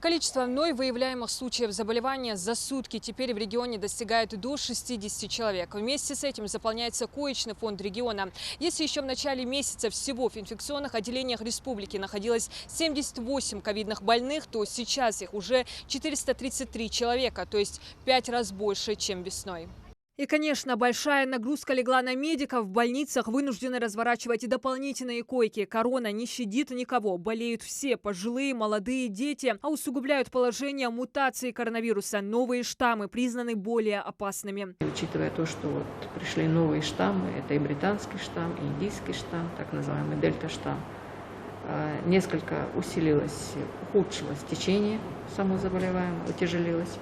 Количество вновь выявляемых случаев заболевания за сутки теперь в регионе достигает до 60 человек. Вместе с этим заполняется коечный фонд региона. Если еще в начале месяца всего в инфекционных отделениях республики находилось 78 ковидных больных, то сейчас их уже 433 человека, то есть в 5 раз больше, чем весной. И, конечно, большая нагрузка легла на медиков. В больницах вынуждены разворачивать дополнительные койки. Корона не щадит никого. Болеют все – пожилые, молодые, дети. А усугубляют положение мутации коронавируса. Новые штаммы признаны более опасными. Учитывая то, что пришли новые штаммы, это и британский штамм, и индийский штамм, так называемый дельта-штамм, несколько усилилось, ухудшилось течение само заболеваемое, утяжелилось.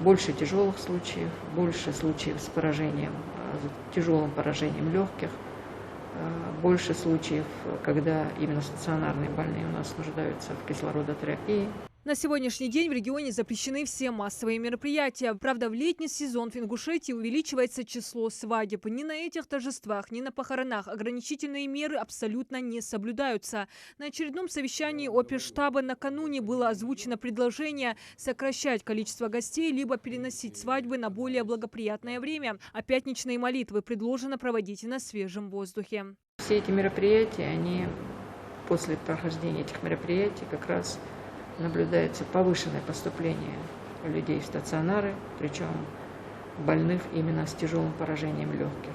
Больше тяжелых случаев, больше случаев с поражением, тяжелым поражением легких, больше случаев, когда именно стационарные больные у нас нуждаются в кислородотерапии. На сегодняшний день в регионе запрещены все массовые мероприятия. Правда, в летний сезон в Ингушетии увеличивается число свадеб. Ни на этих торжествах, ни на похоронах ограничительные меры абсолютно не соблюдаются. На очередном совещании оперштаба накануне было озвучено предложение сокращать количество гостей, либо переносить свадьбы на более благоприятное время. А пятничные молитвы предложено проводить на свежем воздухе. Все эти мероприятия, после прохождения этих мероприятий как раз наблюдается повышенное поступление людей в стационары, причем больных именно с тяжелым поражением легких.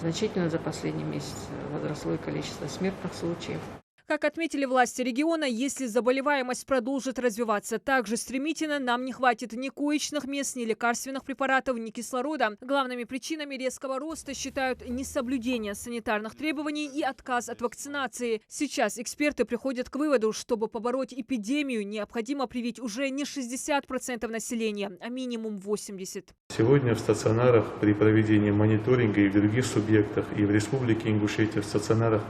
Значительно за последний месяц возросло и количество смертных случаев. Как отметили власти региона, если заболеваемость продолжит развиваться так же стремительно, нам не хватит ни коечных мест, ни лекарственных препаратов, ни кислорода. Главными причинами резкого роста считают несоблюдение санитарных требований и отказ от вакцинации. Сейчас эксперты приходят к выводу, чтобы побороть эпидемию, необходимо привить уже не 60% населения, а минимум 80%. Сегодня в стационарах при проведении мониторинга и в других субъектах, и в Республике Ингушетия в стационарах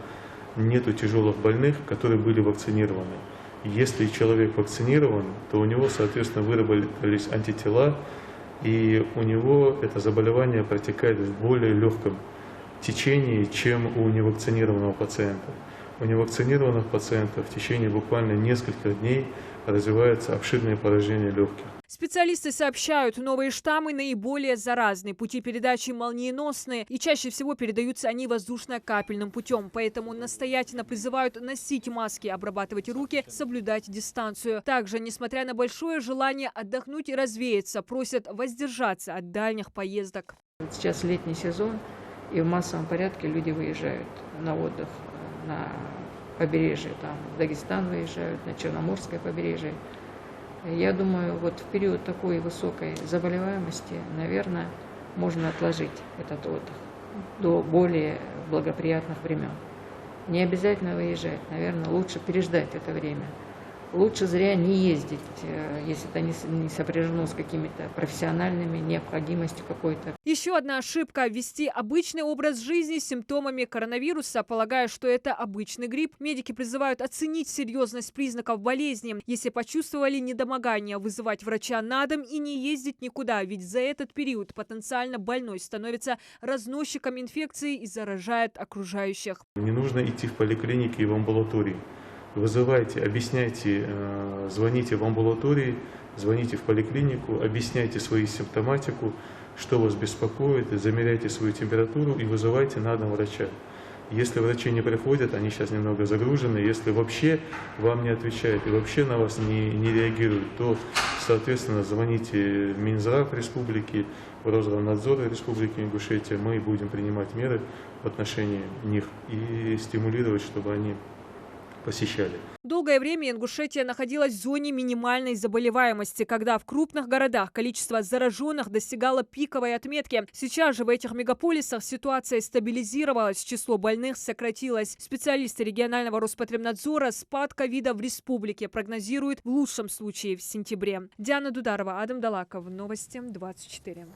нету тяжелых больных, которые были вакцинированы. Если человек вакцинирован, то у него, соответственно, выработались антитела, и у него это заболевание протекает в более легком течении, чем у невакцинированного пациента. У невакцинированных пациентов в течение буквально нескольких дней развивается обширное поражение легких. Специалисты сообщают, новые штаммы наиболее заразны, пути передачи молниеносные и чаще всего передаются они воздушно-капельным путем. Поэтому настоятельно призывают носить маски, обрабатывать руки, соблюдать дистанцию. Также, несмотря на большое желание отдохнуть и развеяться, просят воздержаться от дальних поездок. Сейчас летний сезон, и в массовом порядке люди выезжают на отдых на побережье, там в Дагестан выезжают, на Черноморское побережье. Я думаю, вот в период такой высокой заболеваемости, наверное, можно отложить этот отдых до более благоприятных времен. Не обязательно выезжать, наверное, лучше переждать это время. Лучше зря не ездить, если это не сопряжено с какими-то профессиональными необходимостью какой-то. Еще одна ошибка – вести обычный образ жизни с симптомами коронавируса, полагая, что это обычный грипп. Медики призывают оценить серьезность признаков болезни. Если почувствовали недомогание, вызывать врача на дом и не ездить никуда, ведь за этот период потенциально больной становится разносчиком инфекции и заражает окружающих. Не нужно идти в поликлинике и в амбулатории. Вызывайте, объясняйте, звоните в амбулатории, звоните в поликлинику, объясняйте свою симптоматику, что вас беспокоит, замеряйте свою температуру и вызывайте на дом врача. Если врачи не приходят, они сейчас немного загружены, если вообще вам не отвечают и вообще на вас не реагируют, то, соответственно, звоните в Минздрав Республики, в Росздравнадзор Республики Ингушетия, мы будем принимать меры в отношении них и стимулировать, чтобы они посещали. Долгое время Ингушетия находилась в зоне минимальной заболеваемости, когда в крупных городах количество зараженных достигало пиковой отметки. Сейчас же в этих мегаполисах ситуация стабилизировалась, число больных сократилось. Специалисты регионального Роспотребнадзора спад ковида в республике прогнозируют в лучшем случае в сентябре. Диана Дударова, Адам Далаков. Новости 24.